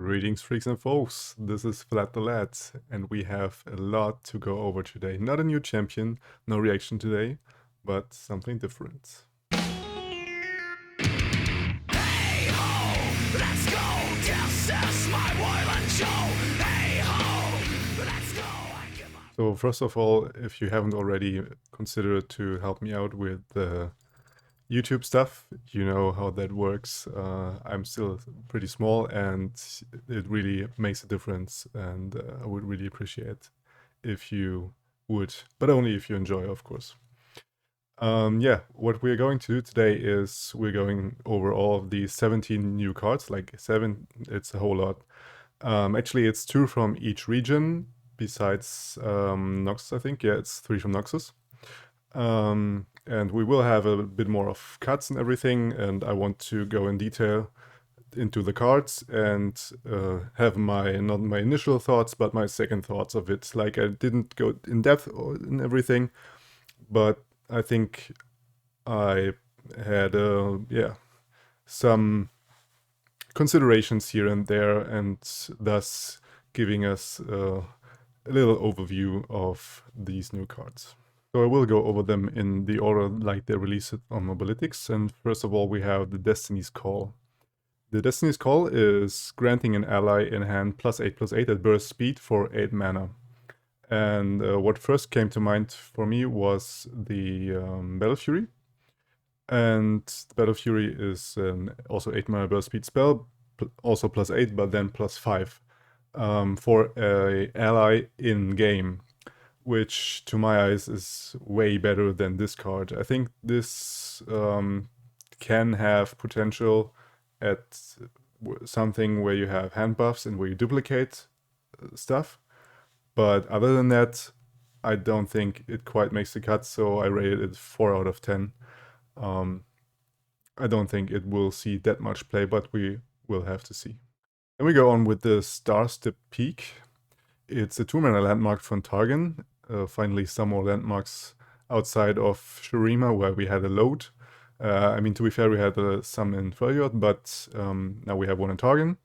Greetings, freaks and foes. This is Vlad the Lad, and we have a lot to go over today. Not a new champion, no reaction today, but something different. Hey ho, let's go. This is my violent show. Hey ho, let's go. So first of all, if you haven't already, consider to help me out with the YouTube stuff. You know how that works. I'm still pretty small and it really makes a difference, and I would really appreciate if you would, but only if you enjoy, of course. Yeah, what we're going to do today is we're going over all of the 17 new cards, like 7, it's a whole lot. Actually, it's 2 from each region, besides Noxus, I think. Yeah, it's 3 from Noxus. And we will have a bit more of cuts and everything, and I want to go in detail into the cards and have not my initial thoughts, but my second thoughts of it. Like, I didn't go in depth in everything, but I think I had, some considerations here and there, and thus giving us a little overview of these new cards. So I will go over them in the order like they release it on Mobalytics. And first of all, we have the Destiny's Call. The Destiny's Call is granting an ally in hand +8/+8 at burst speed for 8 mana. And what first came to mind for me was the Battle Fury. And Battle Fury is also 8 mana burst speed spell, also +8, but then +5 for a ally in game, which to my eyes is way better than this card. I think this can have potential at something where you have hand buffs and where you duplicate stuff. But other than that, I don't think it quite makes the cut, so I rated it 4 out of 10. I don't think it will see that much play, but we will have to see. Then we go on with the Startipped Peak. It's a 2-mana landmark from Targon. Finally, some more landmarks outside of Shurima, where we had a load. I mean, to be fair, we had some in Freljord, but now we have one in Targon,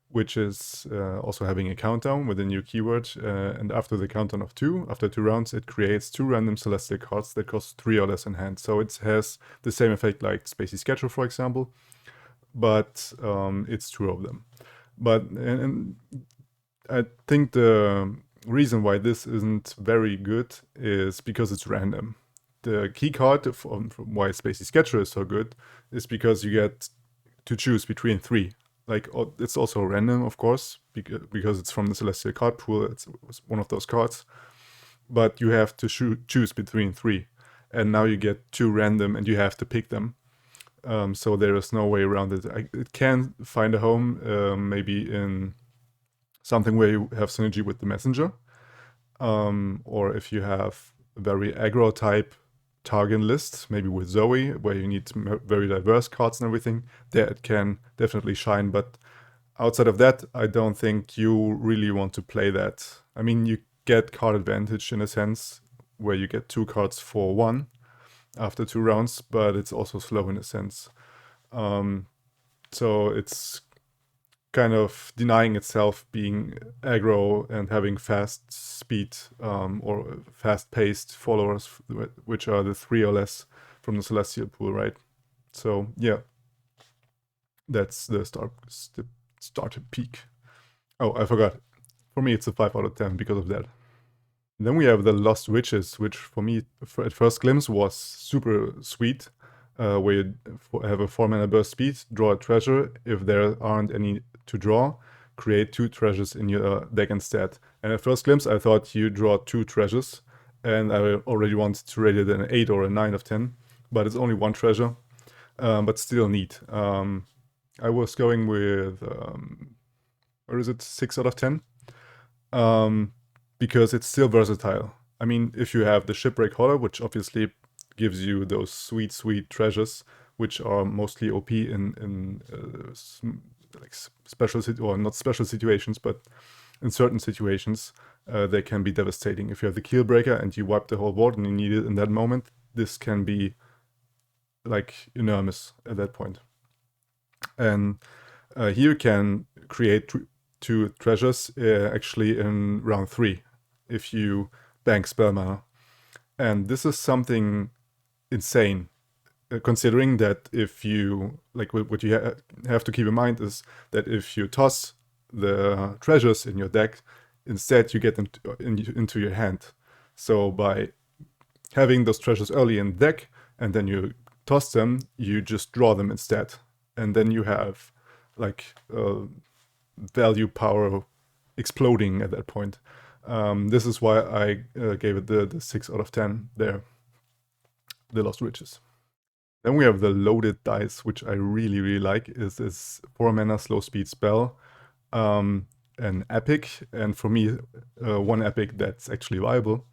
which is also having a countdown with a new keyword. And after the countdown of 2, after 2 rounds, it creates 2 random celestial cards that cost 3 or less in hand. So it has the same effect like Spacey Sketcher, for example, but it's 2 of them. But and I think the reason why this isn't very good is because it's random. The key card from why Spacey Sketcher is so good is because you get to choose between 3. Like, it's also random, of course, because it's from the Celestial card pool. It's one of those cards. But you have to choose between 3. And now you get 2 random and you have to pick them. So there is no way around it. It can find a home, maybe in something where you have synergy with the messenger, or if you have a very aggro type target list, maybe with Zoe, where you need very diverse cards and everything, there it can definitely shine. But outside of that, I don't think you really want to play that. I mean, you get card advantage in a sense, where you get 2 cards for 1 after 2 rounds, but it's also slow in a sense. So it's kind of denying itself being aggro and having fast speed or fast-paced followers, which are the 3 or less from the Celestial pool, right? So yeah, that's the Startipped Peak. Oh, I forgot. For me, it's a 5 out of 10 because of that. Then we have the Lost Witches, which for me, at first glimpse, was super sweet. Where you have a 4-mana burst speed, draw a treasure. If there aren't any to draw, create 2 treasures in your deck instead. And at first glimpse, I thought you draw 2 treasures, and I already wanted to rate it an 8 or a 9 of 10, but it's only 1 treasure, but still neat. I was going with, or is it 6 out of 10? Because it's still versatile. I mean, if you have the Shipwreck Horror, which obviously gives you those sweet, sweet treasures, which are mostly OP in like special or not special situations, but in certain situations, they can be devastating. If you have the Keelbreaker and you wipe the whole board and you need it in that moment, this can be like enormous at that point. And here you can create 2 treasures actually in round 3 if you bank spell mana. And this is something insane, considering that if you, like what you have to keep in mind is that if you toss the treasures in your deck, instead you get them into your hand. So by having those treasures early in the deck and then you toss them, you just draw them instead. And then you have like value power exploding at that point. This is why I gave it the 6 out of 10 there, the Lost Riches. Then we have the Loaded Dice, which I really, really like. Is this 4 mana slow speed spell, an epic, and for me, one epic that's actually viable.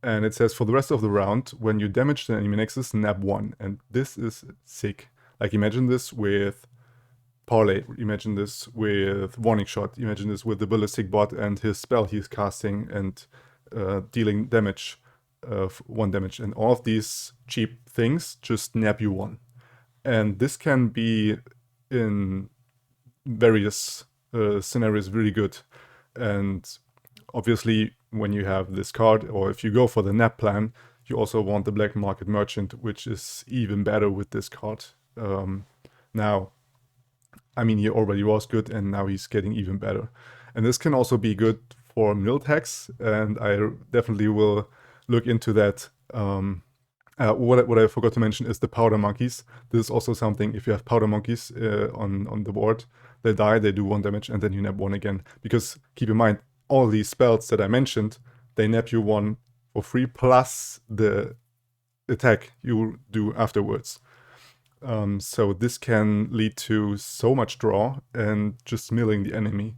And it says for the rest of the round, when you damage the enemy nexus, nab 1. And this is sick. Like imagine this with Parlay, imagine this with Warning Shot, imagine this with the Ballistic Bot and his spell he's casting and dealing damage, 1 damage. And all of these cheap things just nab you 1. And this can be in various scenarios really good. And obviously when you have this card, or if you go for the nap plan, you also want the Black Market Merchant, which is even better with this card. Now, I mean, he already was good, and now he's getting even better. And this can also be good for mill tax, and I definitely will look into that. What I forgot to mention is the Powder Monkeys. This is also something, if you have Powder Monkeys on the board, they die, they do 1 damage, and then you nab 1 again. Because keep in mind, all these spells that I mentioned, they nab you 1 for free, plus the attack you do afterwards. So this can lead to so much draw and just milling the enemy.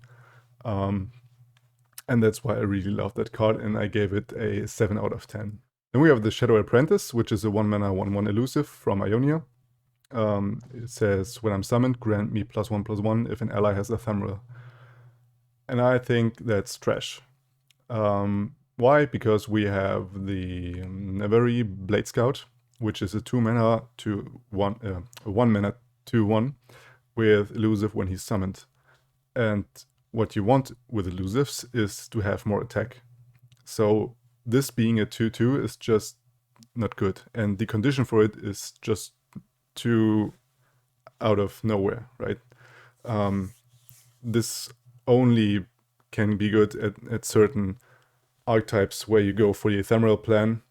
And that's why I really love that card, and I gave it a 7 out of 10. Then we have the Shadow Apprentice, which is a 1 mana 1/1 elusive from Ionia. It says, when I'm summoned, grant me +1/+1 if an ally has Ephemeral. And I think that's trash. Why? Because we have the Nevari Blade Scout, which is a 2 mana 2/1, 1 mana 2/1 with elusive when he's summoned. And what you want with elusives is to have more attack. So this being a 2/2 is just not good. And the condition for it is just too out of nowhere, right? This only can be good at certain archetypes where you go for the ephemeral plan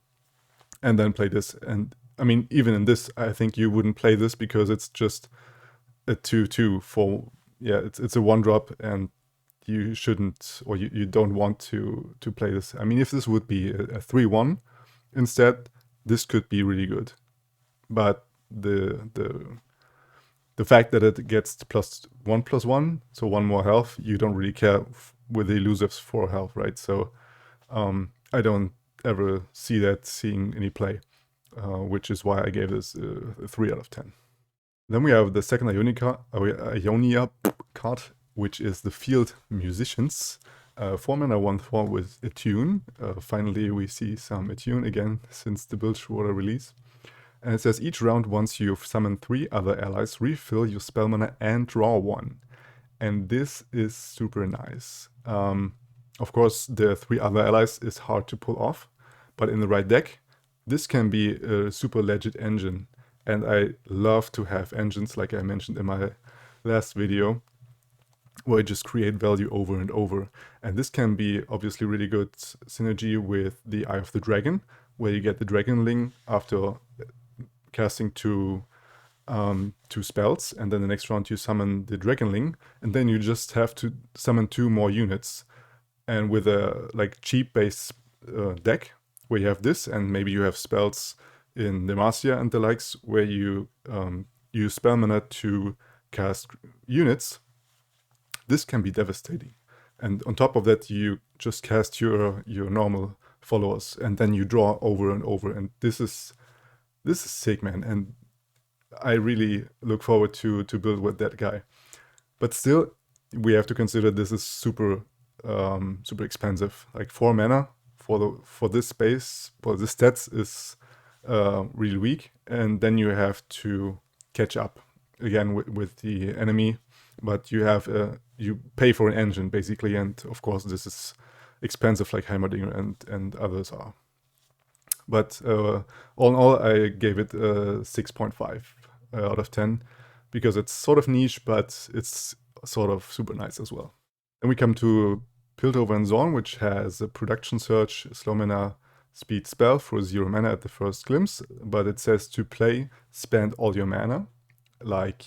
and then play this. And I mean, even in this, I think you wouldn't play this because it's just a 2/2 for, yeah, it's a 1-drop, and you shouldn't, or you don't want to play this. I mean, if this would be a 3/1 instead, this could be really good. But the fact that it gets +1/+1, so 1 more health, you don't really care with the elusives for health, right? So I don't ever see that seeing any play, which is why I gave this a 3 out of 10. Then we have the second Ionia card, which is the Field Musicians. 4 mana 1/4 with Attune. Finally, we see some Attune again since the Bilgewater release. And it says, each round, once you've summoned 3 other allies, refill your spell mana and draw 1. And this is super nice. Of course, the 3 other allies is hard to pull off, but in the right deck, this can be a super legit engine. And I love to have engines, like I mentioned in my last video, where you just create value over and over. And this can be obviously really good synergy with the Eye of the Dragon, where you get the Dragonling after casting 2 spells, and then the next round you summon the Dragonling, and then you just have to summon 2 more units. And with a like cheap base deck, where you have this, and maybe you have spells in Demacia and the likes, where you use spell mana to cast units, this can be devastating. And on top of that, you just cast your normal followers, and then you draw over and over. And this is sick, man. And I really look forward to build with that guy. But still, we have to consider this is super expensive. Like 4 mana for this space, for the stats is really weak. And then you have to catch up again with the enemy but you pay for an engine basically, and of course this is expensive like Heimerdinger and others are. But all in all, I gave it a 6.5 out of 10 because it's sort of niche, but it's sort of super nice as well. Then we come to Piltover and Zorn, which has a production surge, slow mana, speed spell for 0 mana at the first glimpse, but it says to play, spend all your mana, like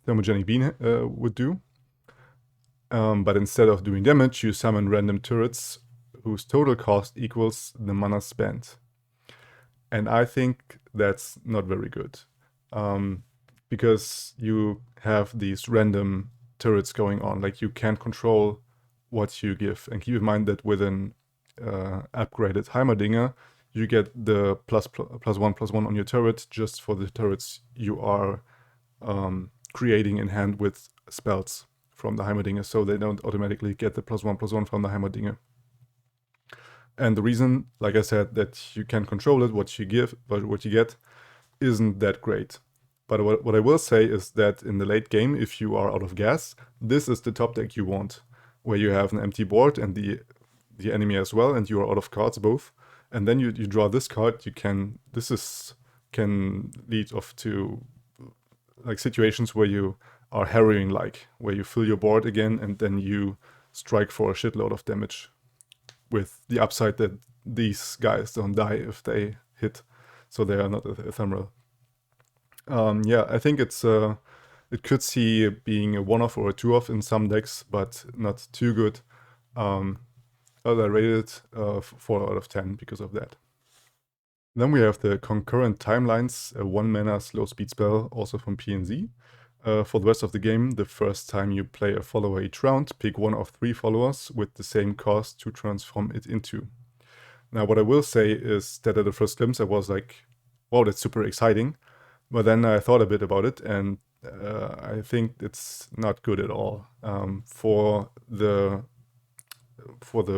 Thermogenic Bean would do. But instead of doing damage, you summon random turrets whose total cost equals the mana spent. And I think that's not very good. Because you have these random turrets going on, like you can't control what you give. And keep in mind that with an upgraded Heimerdinger, you get the +1/+1 on your turret just for the turrets you are creating in hand with spells from the Heimerdinger, so they don't automatically get the +1/+1 from the Heimerdinger. And the reason, like I said, that you can control it, what you give, but what you get, isn't that great. But what I will say is that in the late game, if you are out of gas, this is the top deck you want, where you have an empty board and the enemy as well, and you are out of cards both. And then you draw this card. Can lead off to like situations where you are harrowing, like where you fill your board again and then you strike for a shitload of damage, with the upside that these guys don't die if they hit, so they are not ephemeral. Yeah, I think it could see being a 1-off or a 2-off in some decks, but not too good. I rated it 4 out of 10 because of that. Then we have the Concurrent Timelines, a 1-mana slow speed spell, also from PNZ. For the rest of the game, the first time you play a follower each round, pick one of 3 followers with the same cost to transform it into. Now, what I will say is that at the first glimpse, I was like, wow, that's super exciting. But then I thought a bit about it, and I think it's not good at all for the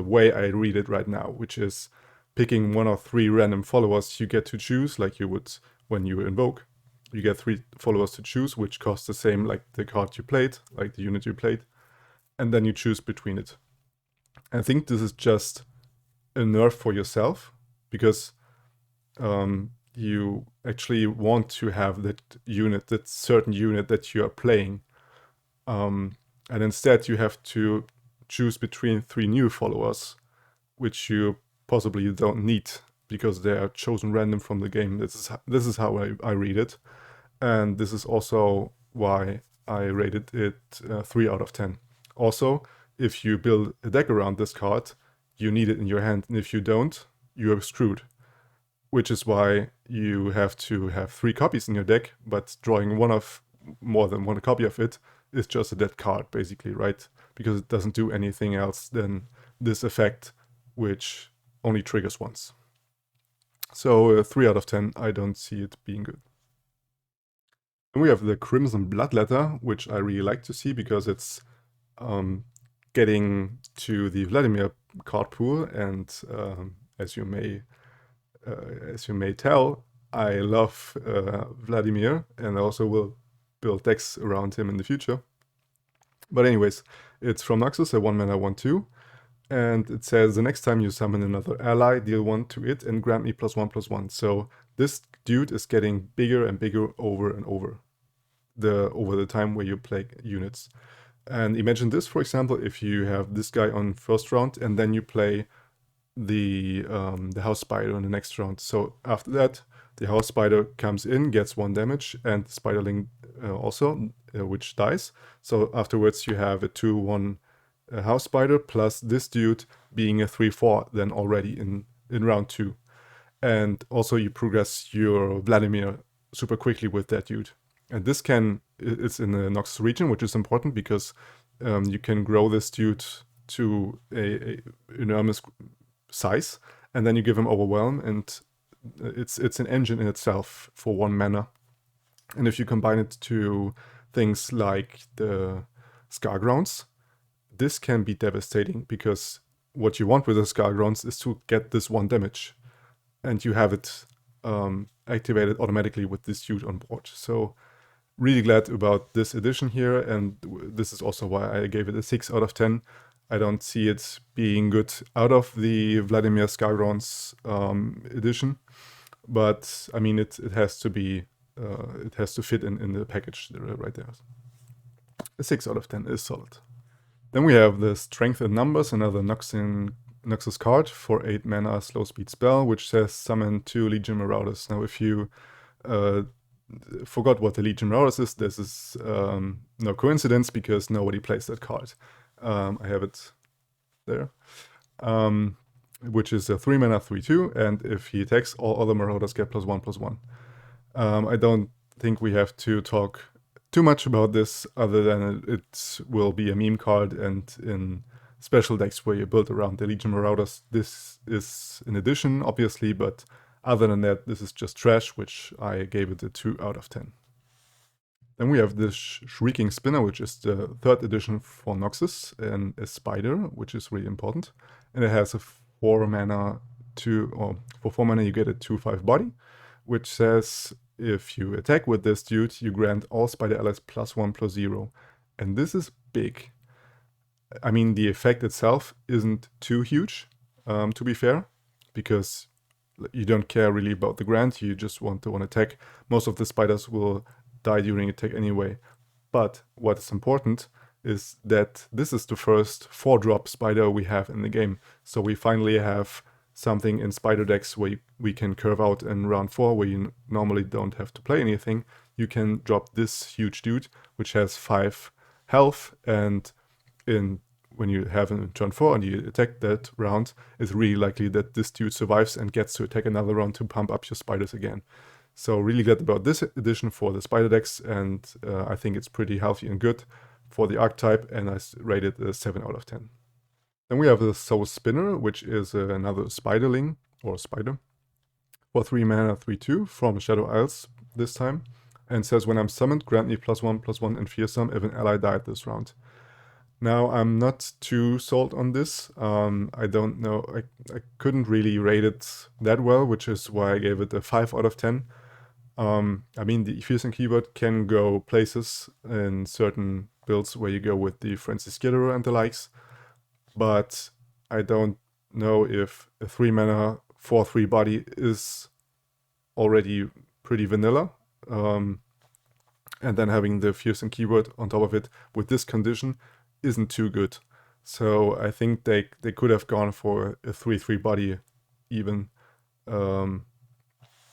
way I read it right now, which is picking 1 of 3 random followers you get to choose, like you would when you invoke. You get 3 followers to choose, which cost the same like the card you played, like the unit you played, and then you choose between it. I think this is just a nerf for yourself, because you actually want to have that certain unit that you are playing. And instead you have to choose between 3 new followers, which you possibly don't need because they are chosen random from the game. This is how I read it. And this is also why I rated it 3 out of 10. Also, if you build a deck around this card, you need it in your hand. And if you don't, you are screwed. Which is why you have to have 3 copies in your deck, but drawing more than one copy of it is just a dead card, basically, right? Because it doesn't do anything else than this effect, which only triggers once. So 3 out of 10, I don't see it being good. Then we have the Crimson Bloodletter, which I really like to see because it's getting to the Vladimir card pool, and as you may tell, I love Vladimir, and I also will build decks around him in the future. But anyways, it's from Noxus, a 1-mana 1/2, and it says the next time you summon another ally, deal 1 to it and grant me +1/+1. So this dude is getting bigger and bigger over and over the time where you play units. And imagine this, for example, if you have this guy on first round and then you play the House Spider in the next round. So after that, the House Spider comes in, gets 1 damage, and the Spiderling also, which dies. So afterwards you have a 2/1 House Spider plus this dude being a 3/4 then already in round 2. And also you progress your Vladimir super quickly with that dude. And this it's in the Noxus region, which is important because you can grow this dude to a enormous size, and then you give him Overwhelm, and it's an engine in itself for 1 mana. And if you combine it to things like the Scargrounds, this can be devastating, because what you want with the Scargrounds is to get this 1 damage, and you have it activated automatically with this dude on board. So really glad about this edition here, and this is also why I gave it a 6 out of 10. I don't see it being good out of the Vladimir Skargron's edition, but I mean it has to be it has to fit in the package right there. A 6 out of 10 is solid. Then we have the Strength in Numbers, another Noxus card for 8 mana slow speed spell, which says summon 2 Legion Marauders. Now if you forgot what the Legion Marauders is, this is no coincidence because nobody plays that card. I have it there, which is a 3 mana 3/2, and if he attacks, all other Marauders get +1/+1. I don't think we have to talk too much about this other than it will be a meme card, and in special decks where you build around the Legion Marauders, this is an addition, obviously, but other than that, this is just trash, which I gave it a 2 out of 10. Then we have this Shrieking Spinner, which is the 3rd edition for Noxus, and a spider, which is really important. And it has a 4 mana for 4 mana you get a 2/5 body, which says if you attack with this dude, you grant all spider allies +1/+0. And this is big. I mean, the effect itself isn't too huge, to be fair, because you don't care really about the grant, you just want to attack. Most of the spiders will die during attack anyway. But what is important is that this is the first 4-drop spider we have in the game. So we finally have something in spider decks where we can curve out in round 4, where you normally don't have to play anything. You can drop this huge dude, which has 5 health, and when you have in turn 4 and you attack that round, it's really likely that this dude survives and gets to attack another round to pump up your spiders again. So really glad about this edition for the spider decks, and I think it's pretty healthy and good for the archetype, and I rated a 7 out of 10. Then we have the Soulspinner, which is another spiderling, or spider, for 3 mana 3/2 from Shadow Isles this time, and says when I'm summoned, grant me +1/+1 and fearsome if an ally died this round. Now, I'm not too sold on this. I don't know, I couldn't really rate it that well, which is why I gave it a 5 out of 10. I mean, the fearsome keyword can go places in certain builds where you go with the Frenzy Skitterer and the likes, but I don't know if a 3 mana 4/3 body is already pretty vanilla. And then having the fearsome keyword on top of it with this condition isn't too good. So I think they could have gone for a 3/3 body even.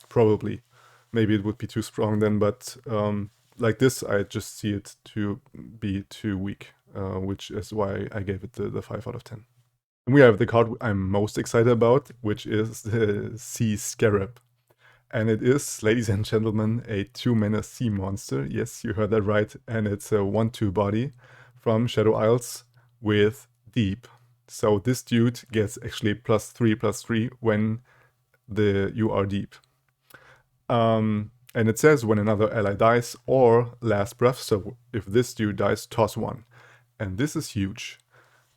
Probably. Maybe it would be too strong then, but like this, I just see it to be too weak, which is why I gave it the 5 out of 10. And we have the card I'm most excited about, which is the Sea Scarab. And it is, ladies and gentlemen, a 2 mana sea monster. Yes, you heard that right. And it's a 1/2 body from Shadow Isles with Deep. So this dude gets actually +3/+3 when you are deep. And it says when another ally dies or last breath. So if this dude dies, toss 1. And this is huge.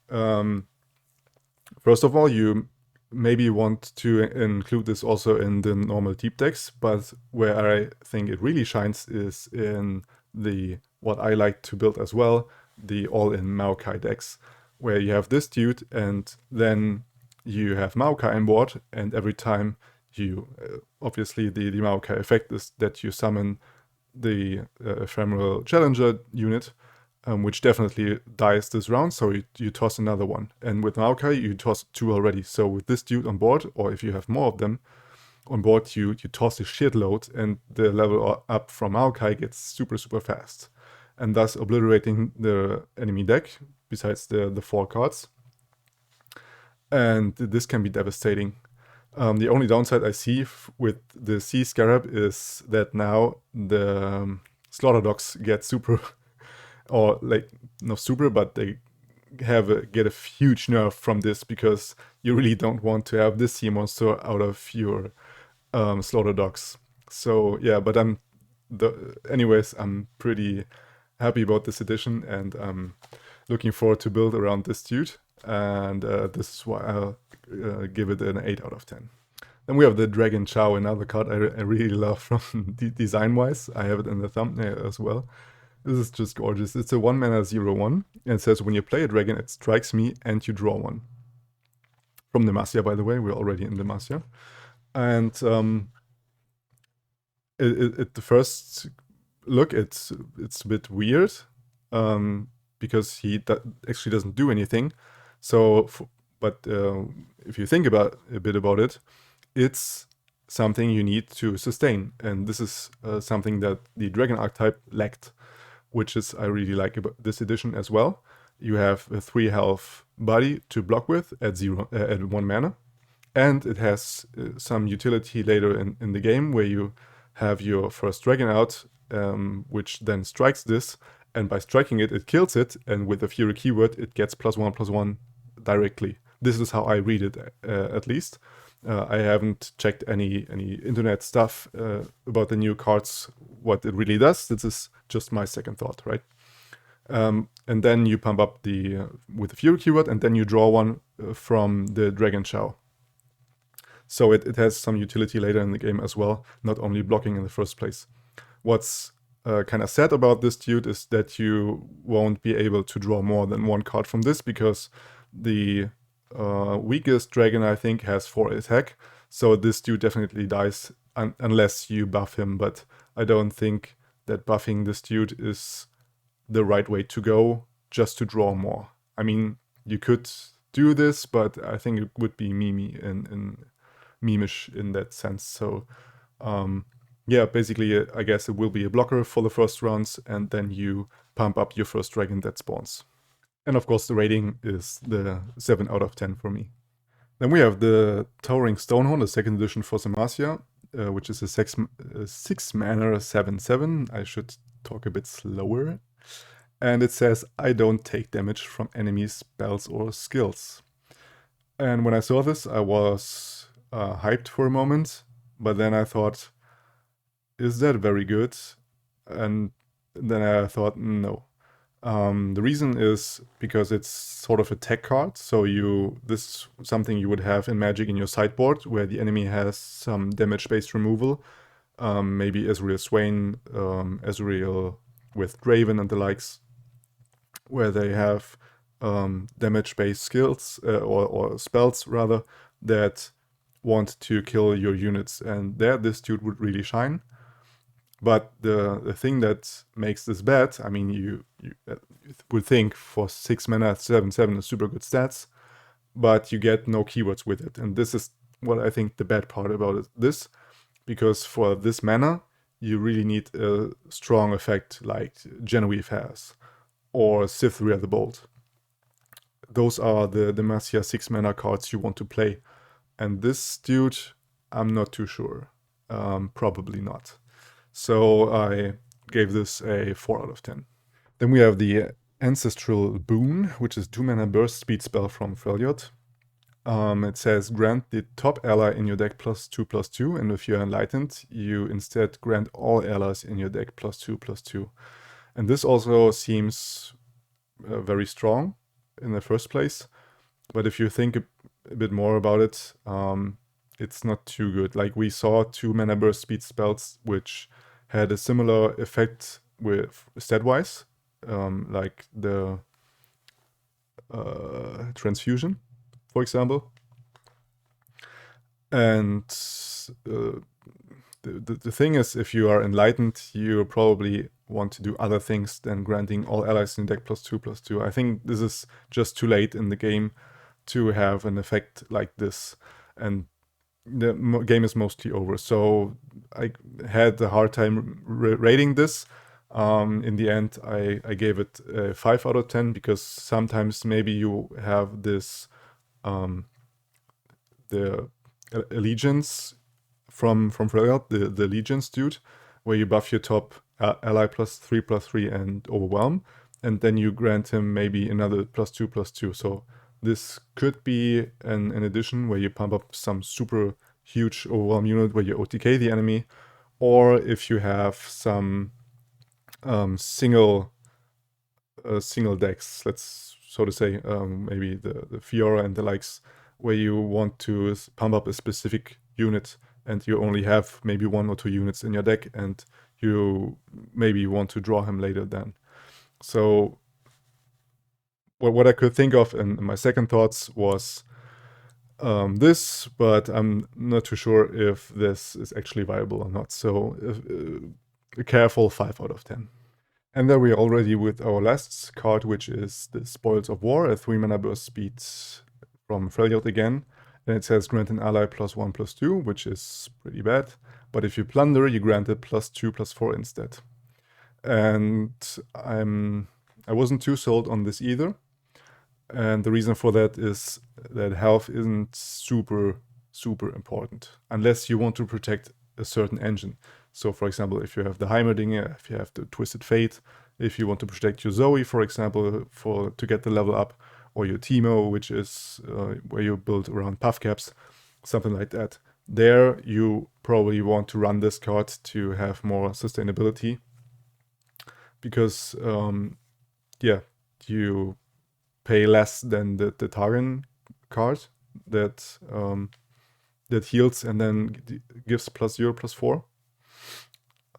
First of all, you maybe want to include this also in the normal deep decks, but where I think it really shines is in what I like to build as well, the all-in Maokai decks, where you have this dude and then you have Maokai on board, and every time you, obviously the Maokai effect is that you summon the Ephemeral Challenger unit, which definitely dies this round, so you toss another one. And with Maokai, you toss 2 already. So with this dude on board, or if you have more of them on board, you toss a shitload, and the level up from Maokai gets super, super fast. And thus obliterating the enemy deck, besides the 4 cards. And this can be devastating. The only downside I see with the Sea Scarab is that now the Slaughter Dogs get super... or like not super, but they get a huge nerf from this, because you really don't want to have this sea monster out of your Slaughter Dogs. So yeah, but anyways, I'm pretty happy about this edition, and I'm looking forward to build around this dude, and this is why I'll give it an 8 out of 10. Then we have the Dragon Chow, another card I really love from design-wise. I have it in the thumbnail as well. This is just gorgeous. It's a 1 mana 0/1, and it says when you play a dragon, it strikes me and you draw one. From Demacia, by the way, we're already in Demacia. And at the first look, it's a bit weird, because he actually doesn't do anything. So, but if you think about a bit about it, it's something you need to sustain, and this is something that the dragon archetype lacked, which is I really like about this edition as well. You have a 3 health body to block with at 1 mana, and it has some utility later in the game where you have your first dragon out, which then strikes this, and by striking it, it kills it, and with a Fury keyword, it gets +1/+1 directly. This is how I read it, at least. I haven't checked any internet stuff about the new cards, what it really does. This is just my second thought, right? And then you pump up with the Fury keyword, and then you draw one from the Dragon Chow. So it has some utility later in the game as well, not only blocking in the first place. What's kind of sad about this dude is that you won't be able to draw more than one card from this, because the weakest dragon, I think, has 4 attack. So this dude definitely dies unless you buff him, but I don't think that buffing this dude is the right way to go just to draw more. I mean, you could do this, but I think it would be memeish in that sense. So yeah, basically I guess it will be a blocker for the first rounds, and then you pump up your first dragon that spawns. And of course the rating is the 7 out of 10 for me. Then we have the Towering Stonehorn, the second edition for Demacia, which is a 6 mana 7/7. I should talk a bit slower. And it says, I don't take damage from enemies, spells, or skills. And when I saw this, I was hyped for a moment, but then I thought, is that very good? And then I thought, no. The reason is because it's sort of a tech card, so this is something you would have in Magic in your sideboard, where the enemy has some damage-based removal, maybe Ezreal Swain, Ezreal with Draven and the likes, where they have damage-based skills, or spells rather, that want to kill your units, and there this dude would really shine. But the thing that makes this bad, I mean, you would think for 6 mana 7/7 is super good stats, but you get no keywords with it. And this is what I think the bad part about this, because for this mana, you really need a strong effect like Genevieve has, or Cytherea the Bold. Those are the Demacia 6 mana cards you want to play. And this dude, I'm not too sure. Probably not. So I gave this a 4 out of 10. Then we have the Astral Boon, which is 2 mana burst speed spell from Freljord. It says grant the top ally in your deck +2/+2, and if you're enlightened, you instead grant all allies in your deck +2/+2. And this also seems very strong in the first place, but if you think a bit more about it, it's not too good. Like, we saw 2 mana burst speed spells which had a similar effect with stat-wise, like the Transfusion, for example. And the thing is, if you are enlightened, you probably want to do other things than granting all allies in deck +2/+2. I think this is just too late in the game to have an effect like this, and the game is mostly over. So I had a hard time rating this. In the end, I gave it a 5 out of 10, because sometimes maybe you have this the allegiance from Freljord, the allegiance dude, where you buff your top ally +3/+3 and overwhelm, and then you grant him maybe another +2/+2. So this could be an addition where you pump up some super huge overwhelm unit where you OTK the enemy, or if you have some single decks, let's so to say, maybe the Fiora and the likes, where you want to pump up a specific unit, and you only have maybe 1 or 2 units in your deck, and you maybe want to draw him later then. So what I could think of in my second thoughts was this, but I'm not too sure if this is actually viable or not. So a careful 5 out of 10. And there we are already with our last card, which is the Spoils of War, a 3-mana burst speed from Freljord again. And it says grant an ally +1/+2, which is pretty bad. But if you plunder, you grant it +2/+4 instead. And I wasn't too sold on this either. And the reason for that is that health isn't super important, unless you want to protect a certain engine. So for example, if you have the Heimerdinger, if you have the Twisted Fate, if you want to protect your Zoe, for example, to get the level up, or your Teemo, which is where you build around puff caps, something like that. There you probably want to run this card to have more sustainability, because yeah, you pay less than the Targan card that heals and then gives +0/+4.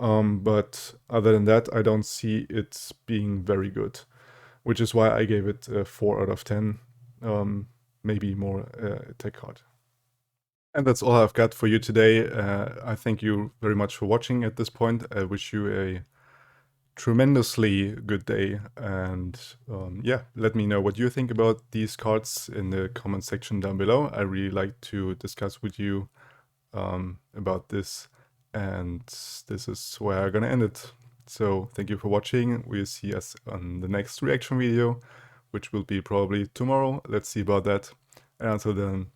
But other than that, I don't see it being very good, which is why I gave it a 4 out of 10, maybe more attack card. And that's all I've got for you today. I thank you very much for watching at this point. I wish you a tremendously good day, and yeah, let me know what you think about these cards in the comment section down below. I really like to discuss with you about this, and this is where I'm gonna end it. So thank you for watching. We'll see us on the next reaction video, which will be probably tomorrow. Let's see about that. And until then,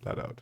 Lad out.